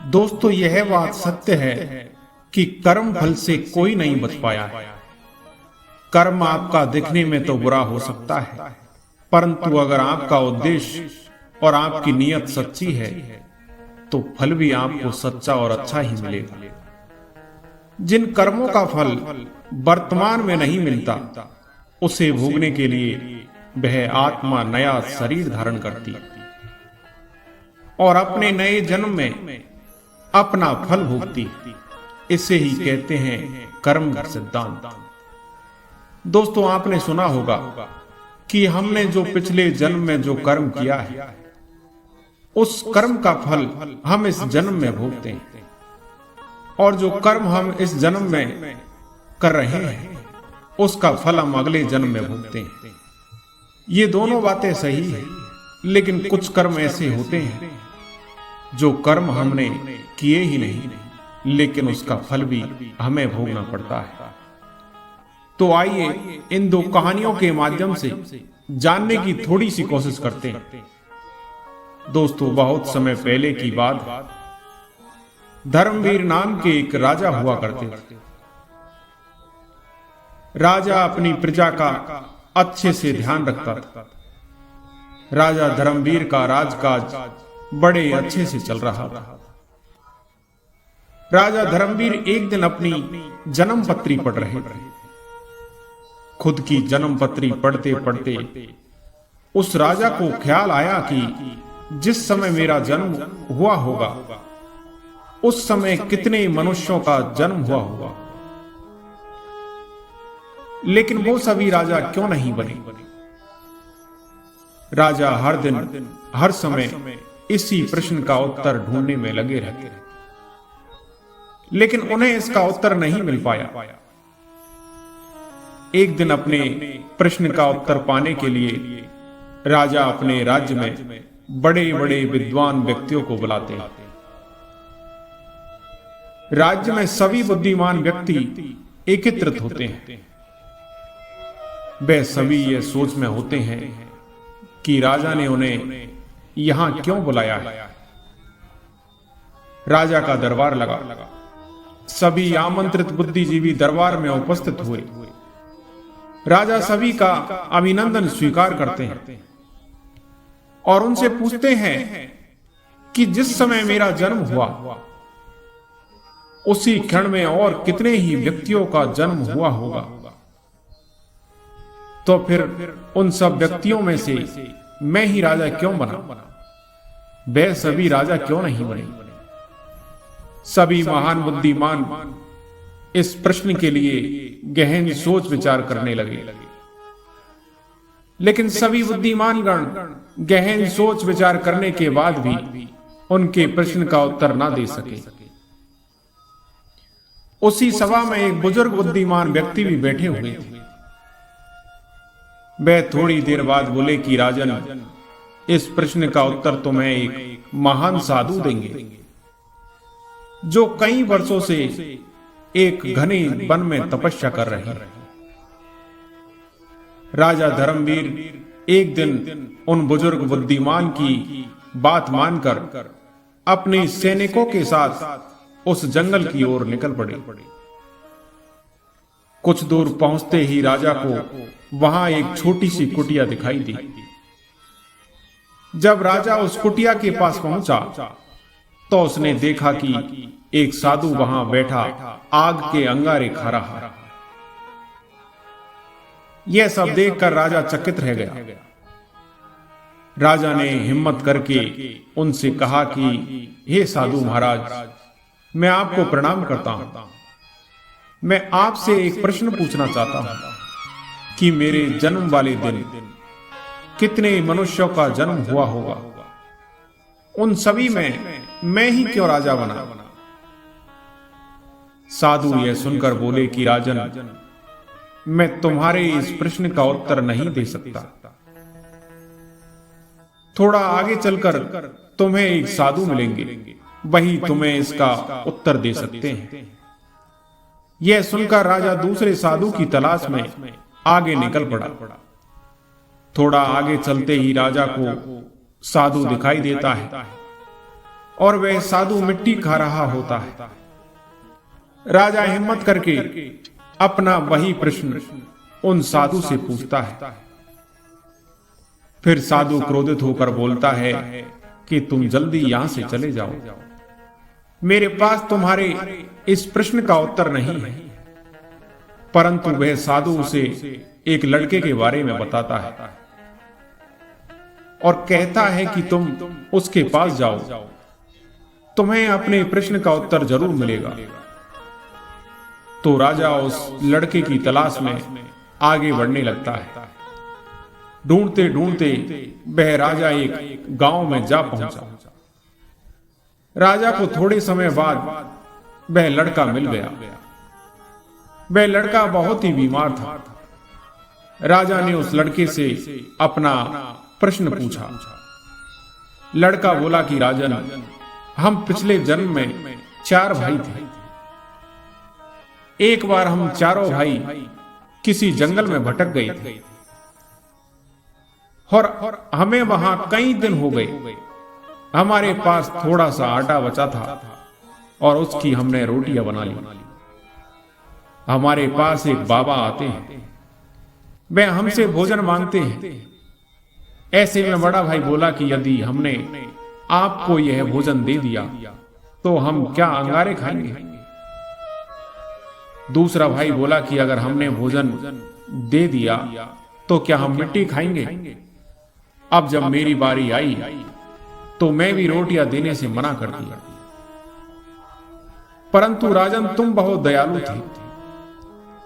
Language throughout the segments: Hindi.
दोस्तों, यह बात सत्य है कि कर्म फल से कोई नहीं बच पाया है। कर्म आपका दिखने में तो बुरा हो सकता है, परंतु अगर आपका उद्देश्य और आपकी नीयत सच्ची है तो फल भी आपको सच्चा और अच्छा ही मिलेगा। जिन कर्मों का फल वर्तमान में नहीं मिलता, उसे भोगने के लिए वह आत्मा नया शरीर धारण करती और अपने नए जन्म में अपना फल भोगती। इसे ही कहते हैं कर्म का सिद्धांत। दोस्तों, आपने सुना होगा कि हमने जो पिछले जन्म में जो कर्म किया है, उस कर्म का फल हम इस जन्म में भोगते हैं, और जो कर्म हम इस जन्म में कर रहे हैं उसका फल हम अगले जन्म में भोगते हैं। ये दोनों बातें सही है, लेकिन कुछ कर्म ऐसे होते हैं जो कर्म हमने किए ही नहीं, लेकिन उसका फल भी हमें भोगना पड़ता है। तो आइए इन दो कहानियों के माध्यम से जानने की थोड़ी सी कोशिश करते हैं। दोस्तों, बहुत समय पहले की बात है। धर्मवीर नाम के एक राजा हुआ करते थे। राजा अपनी प्रजा का अच्छे से ध्यान रखता था। राजा धर्मवीर का राजकाज बड़े अच्छे से चल रहा था। राजा धर्मवीर एक दिन अपनी जन्म पत्री पढ़ रहे थे। खुद की जन्म पत्री पढ़ते पढ़ते उस राजा को ख्याल आया कि जिस समय मेरा जन्म हुआ होगा, उस समय कितने मनुष्यों का जन्म हुआ होगा, लेकिन वो सभी राजा क्यों नहीं बने। राजा हर दिन हर समय इसी प्रश्न का उत्तर ढूंढने में लगे रहते, लेकिन उन्हें इसका उत्तर नहीं मिल पाया। एक दिन अपने प्रश्न का उत्तर पाने के लिए राजा अपने राज्य में बड़े बड़े विद्वान व्यक्तियों को बुलाते हैं। राज्य में सभी बुद्धिमान व्यक्ति एकत्रित होते हैं। वे सभी ये सोच में होते हैं कि राजा ने उन्हें यहां क्यों बुलाया है। राजा का दरबार लगा। सभी आमंत्रित बुद्धिजीवी दरबार में उपस्थित हुए। राजा सभी का अभिनंदन स्वीकार करते हैं और उनसे पूछते हैं कि जिस समय मेरा जन्म हुआ, उसी क्षण में और कितने ही व्यक्तियों का जन्म हुआ होगा, तो फिर उन सब व्यक्तियों में से मैं ही राजा क्यों बना? वे सभी राजा क्यों नहीं बने? सभी महान बुद्धिमान इस प्रश्न के लिए गहन सोच विचार करने लगे, लेकिन सभी बुद्धिमान गण गहन सोच विचार करने के बाद भी उनके प्रश्न का उत्तर ना दे सके। उसी सभा में एक बुजुर्ग बुद्धिमान व्यक्ति भी बैठे हुए थे। वे थोड़ी देर बाद बोले कि राजन, इस प्रश्न का उत्तर तो मैं एक महान साधु देंगे, जो कई वर्षों से एक घने वन में तपस्या कर रहे हैं। राजा धर्मवीर एक दिन उन बुजुर्ग बुद्धिमान की बात मानकर अपने सैनिकों के साथ उस जंगल की ओर निकल पड़े। कुछ दूर पहुंचते ही राजा को वहां एक छोटी सी कुटिया दिखाई दी। जब राजा उस कुटिया के पास पहुंचा तो उसने देखा कि एक साधु वहां बैठा आग के अंगारे खा रहा। यह सब देखकर राजा चकित रह गया। राजा ने हिम्मत करके उनसे कहा कि हे साधु महाराज, मैं आपको प्रणाम करता हूं। मैं आपसे एक प्रश्न पूछना चाहता हूं कि मेरे जन्म वाले दिन कितने मनुष्यों का जन्म हुआ होगा? उन सभी में मैं ही क्यों राजा बना? साधु यह सुनकर बोले कि राजन, मैं तुम्हारे इस प्रश्न का उत्तर नहीं दे सकता। थोड़ा आगे चलकर तुम्हें एक साधु मिलेंगे, वही तुम्हें इसका उत्तर दे सकते हैं। यह सुनकर राजा दूसरे साधु की तलाश में आगे निकल पड़ा। थोड़ा आगे चलते ही राजा को साधु दिखाई देता है। और वह साधु मिट्टी खा रहा होता है। राजा हिम्मत करके अपना वही प्रश्न उन साधु से पूछता है। फिर साधु क्रोधित होकर बोलता है कि तुम जल्दी यहां से चले जाओ, मेरे पास तुम्हारे इस प्रश्न का उत्तर नहीं है। परंतु वह साधु उसे एक लड़के के बारे में बताता है और कहता है कि तुम उसके पास जाओ, तुम्हें अपने प्रश्न का उत्तर जरूर मिलेगा। तो राजा उस लड़के की तलाश में आगे बढ़ने लगता है। ढूंढते ढूंढते वह राजा एक गांव में जा पहुंचा। राजा को थोड़े समय बाद वह लड़का मिल गया। वह लड़का बहुत ही बीमार था। राजा ने उस लड़के से अपना प्रश्न पूछा। लड़का बोला कि राजन, हम पिछले जन्म में 4 भाई थे। एक बार हम चारों भाई किसी जंगल में भटक गए थे और हमें वहां कई दिन हो गए। हमारे पास थोड़ा सा आटा बचा था और उसकी हमने रोटियां बना ली। हमारे पास एक बाबा आते हैं, वह हमसे भोजन मांगते हैं। ऐसे में बड़ा भाई बोला कि यदि हमने आपको यह भोजन दे दिया तो हम क्या अंगारे खाएंगे। दूसरा भाई बोला कि अगर हमने भोजन दे दिया तो क्या हम मिट्टी खाएंगे। अब जब मेरी बारी आई तो मैं भी रोटियां देने से मना कर दिया। परंतु राजन, तुम बहुत दयालु थे।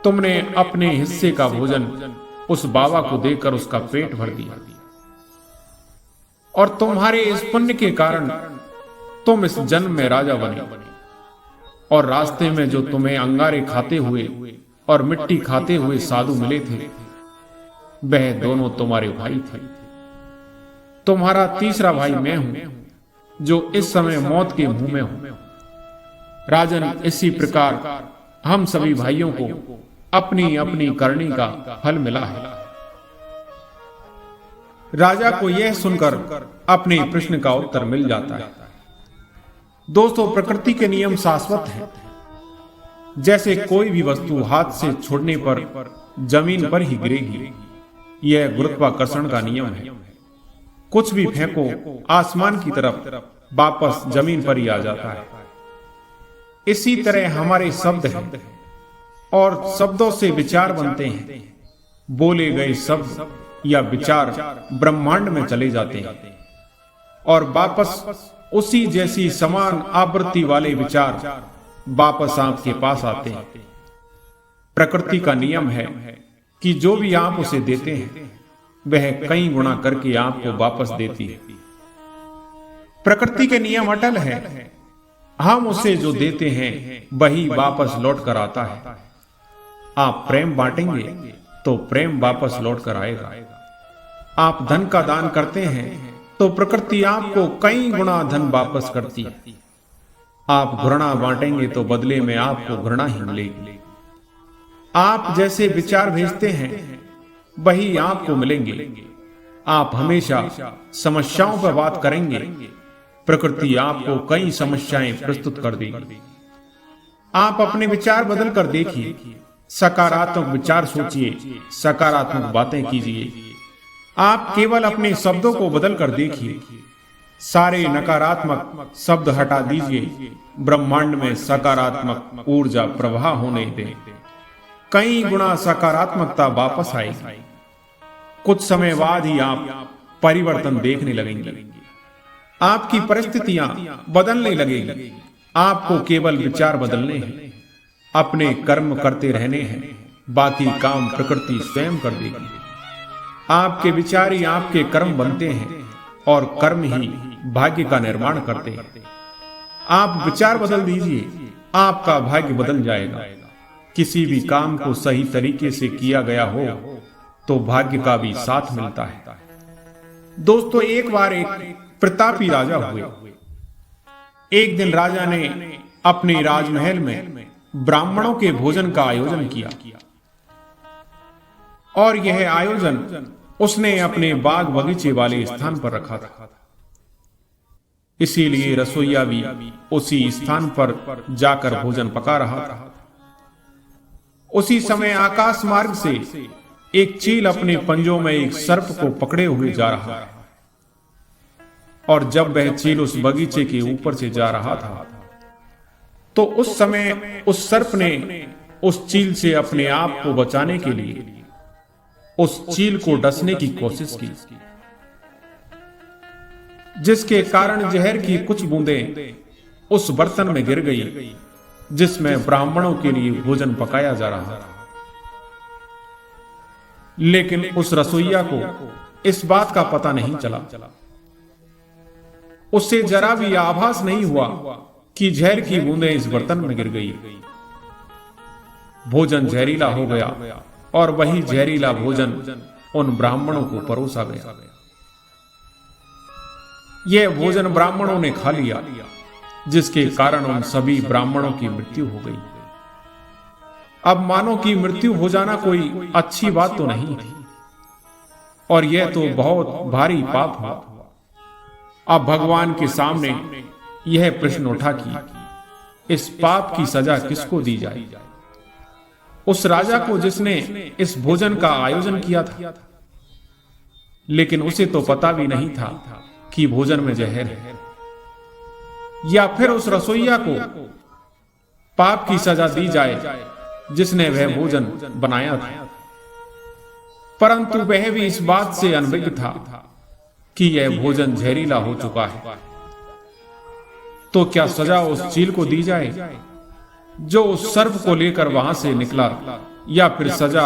तुमने अपने हिस्से का भोजन उस बाबा को देकर उसका पेट भर दिया और तुम्हारे इस पुण्य के कारण तुम इस जन्म में राजा बने। और रास्ते में जो तुम्हें अंगारे खाते हुए और मिट्टी खाते हुए साधु मिले थे, वह दोनों तुम्हारे भाई थे। तुम्हारा तीसरा भाई मैं हूं जो इस समय मौत के मुंह में हूं। राजन, इसी प्रकार हम सभी भाइयों को अपनी अपनी करनी का फल मिला है। राजा को यह सुनकर अपने प्रश्न का उत्तर मिल जाता है। दोस्तों, प्रकृति के नियम शाश्वत हैं। जैसे कोई भी वस्तु हाथ से छोड़ने पर जमीन पर ही गिरेगी, यह गुरुत्वाकर्षण का नियम है। कुछ भी फेंको आसमान की तरफ, वापस जमीन पर ही आ जाता है। इसी तरह हमारे शब्द हैं और शब्दों से विचार बनते हैं। बोले गए शब्द या विचार ब्रह्मांड में चले जाते हैं और वापस उसी जैसी समान आवृत्ति वाले विचार वापस आपके पास आते हैं। प्रकृति का नियम है कि जो भी आप उसे देते हैं वह कई गुना करके आपको वापस देती है। प्रकृति के नियम अटल है। हम उसे जो देते हैं वही वापस लौट कर आता है। आप प्रेम बांटेंगे तो प्रेम वापस लौट कर आएगा। आप धन का दान करते हैं तो प्रकृति आपको कई गुना धन वापस करती है। आप घृणा बांटेंगे तो बदले में आपको घृणा ही मिलेगी। आप जैसे विचार भेजते हैं वही आपको मिलेंगे। आप हमेशा समस्याओं पर बात करेंगे, प्रकृति आपको कई समस्याएं प्रस्तुत कर देगी। आप अपने विचार बदल कर देखिए, सकारात्मक विचार सोचिए, सकारात्मक बातें कीजिए। आप केवल अपने शब्दों को बदल कर देखिए, सारे नकारात्मक शब्द हटा दीजिए, ब्रह्मांड में सकारात्मक ऊर्जा प्रवाह होने दें। कई गुना सकारात्मकता वापस आएगी। कुछ समय बाद ही आप परिवर्तन देखने लगेंगे। आपकी परिस्थितियां बदलने लगेंगी। आपको केवल विचार बदलने हैं, अपने कर्म करते रहने हैं, बाकी काम प्रकृति स्वयं कर देगी। आपके विचार ही आपके कर्म बनते हैं और कर्म ही भाग्य का निर्माण करते हैं। आप विचार बदल दीजिए, आपका भाग्य बदल जाएगा। किसी भी काम को सही तरीके से किया गया हो तो भाग्य का भी साथ मिलता है। दोस्तों, एक बार एक प्रतापी राजा हुए। एक दिन राजा ने अपने राजमहल में ब्राह्मणों के भोजन का आयोजन किया और यह आयोजन उसने अपने बाग बगीचे वाले स्थान पर रखा था। इसीलिए रसोइया भी उसी स्थान पर जाकर भोजन पका रहा था। उसी समय आकाश मार्ग से एक चील अपने पंजों में एक सर्प को पकड़े हुए जा रहा है, और जब वह चील उस बगीचे के ऊपर से जा रहा था तो उस समय उस सर्प ने उस चील से अपने आप को बचाने के लिए उस चील को डसने की कोशिश की, जिसके कारण जहर की कुछ बूंदें उस बर्तन में गिर गई जिसमें ब्राह्मणों के लिए भोजन पकाया जा रहा था। लेकिन उस रसोइया को इस बात का पता नहीं चला। उससे जरा भी आभास नहीं हुआ कि जहर की बूंदें इस बर्तन में गिर गई। भोजन जहरीला हो गया और वही जहरीला भोजन उन ब्राह्मणों को परोसा गया। यह भोजन ब्राह्मणों ने खा लिया, जिसके कारण उन सभी ब्राह्मणों की मृत्यु हो गई। अब मानव की मृत्यु हो जाना कोई अच्छी बात तो नहीं थी, और यह तो बहुत भारी पाप हुआ। अब भगवान के सामने यह प्रश्न उठा कि इस पाप की सजा किसको दी जाए। उस राजा को जिसने इस भोजन का आयोजन किया था, लेकिन उसे तो पता भी नहीं था कि भोजन में जहर है। या फिर उस रसोइया को पाप की सजा दी जाए जिसने वह भोजन बनाया था, परंतु वह भी इस बात से अनभिज्ञ था कि यह भोजन जहरीला हो चुका है। तो क्या सजा उस चील को दी जाए जो उस सर्प को लेकर वहां से निकला, या फिर सजा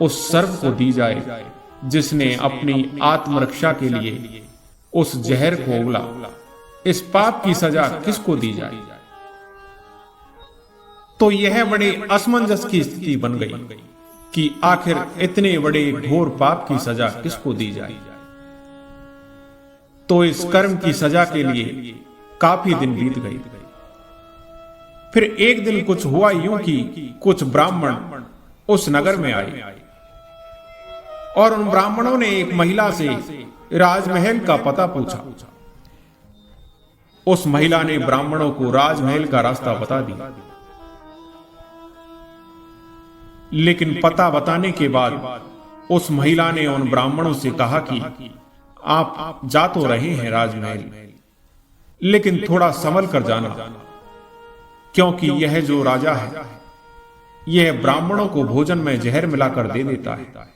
उस सर्प को दी जाए जिसने अपनी आत्मरक्षा के लिए उस जहर को उगला। इस पाप की सजा किसको दी जाए? तो यह बड़े असमंजस की स्थिति बन गई कि आखिर इतने बड़े घोर पाप की सजा किसको दी जाए। तो इस कर्म की सजा के लिए काफी दिन बीत गए। फिर एक दिन कुछ हुआ यूं कि कुछ ब्राह्मण उस नगर में आए, और उन ब्राह्मणों ने एक महिला से राजमहल का पता पूछा। उस महिला ने ब्राह्मणों को राजमहल का रास्ता बता दिया, लेकिन पता बताने के बाद उस महिला ने उन ब्राह्मणों से कहा कि आप जा तो रहे हैं राजमहल, लेकिन थोड़ा संभल कर जाना, क्योंकि यह जो राजा है यह ब्राह्मणों को भोजन में जहर मिलाकर दे देता है।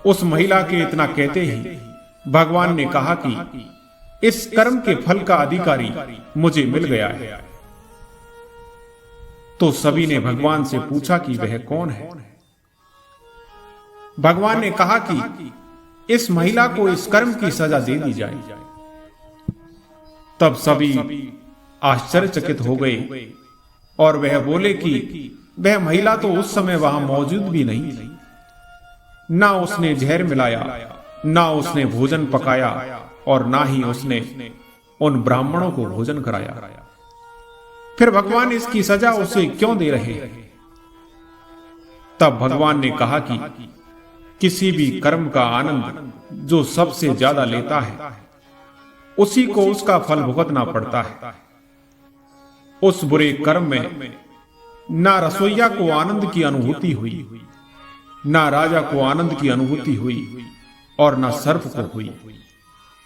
उस महिला के इतना कहते ही भगवान ने कहा कि इस कर्म के फल का अधिकारी मुझे मिल गया है। तो सभी ने भगवान से पूछा कि वह कौन है। भगवान ने कहा कि इस महिला को इस कर्म की सजा दे दी जाए। तब सभी आश्चर्यचकित हो गए, और वह बोले कि वह महिला तो उस समय वहां मौजूद भी नहीं थी। ना उसने जहर मिलाया, ना उसने भोजन पकाया, और ना ही उसने उन ब्राह्मणों को भोजन कराया। फिर भगवान इसकी सजा उसे क्यों दे रहे हैं? तब भगवान ने कहा कि किसी भी कर्म का आनंद जो सबसे ज्यादा लेता है उसी को उसका फल भुगतना पड़ता है। उस बुरे कर्म में ना रसोइया को आनंद की अनुभूति हुई, ना राजा को आनंद की अनुभूति हुई, और ना सर्प को हुई,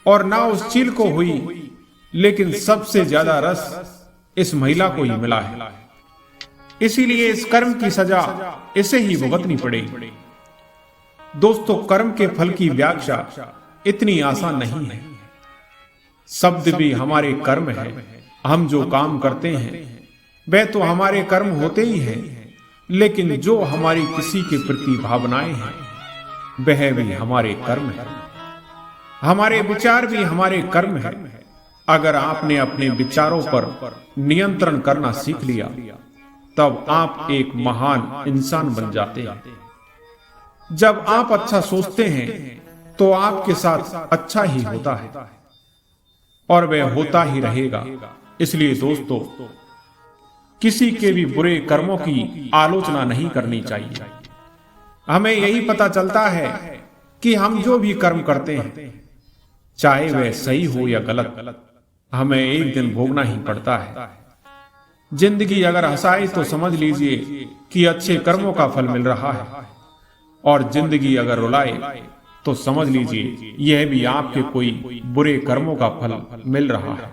और ना उस चील को हुई, लेकिन सबसे ज्यादा रस इस महिला को ही मिला है। इसीलिए इस कर्म की सजा इसे ही भुगतनी पड़ेगी। दोस्तों, कर्म के फल की व्याख्या इतनी आसान नहीं है। शब्द भी हमारे कर्म है। हम जो काम करते हैं वह तो हमारे कर्म होते ही हैं, लेकिन जो हमारी किसी के प्रति भावनाएं हैं वह भी हमारे कर्म है। हमारे विचार भी हमारे कर्म है। अगर आपने अपने विचारों पर नियंत्रण करना सीख लिया तब आप एक महान इंसान बन जाते हैं। जब आप अच्छा सोचते हैं तो आपके साथ अच्छा ही होता है, और वह होता ही रहेगा। इसलिए दोस्तों, किसी के भी बुरे कर्मों की आलोचना नहीं करनी चाहिए। हमें यही पता चलता है कि हम जो भी कर्म करते हैं, चाहे वह सही हो या गलत, हमें एक दिन भोगना ही पड़ता है। जिंदगी अगर हंसाए तो समझ लीजिए कि अच्छे कर्मों का फल मिल रहा है, और जिंदगी अगर रुलाए तो समझ लीजिए यह भी आपके कोई बुरे कर्मों का फल मिल रहा है।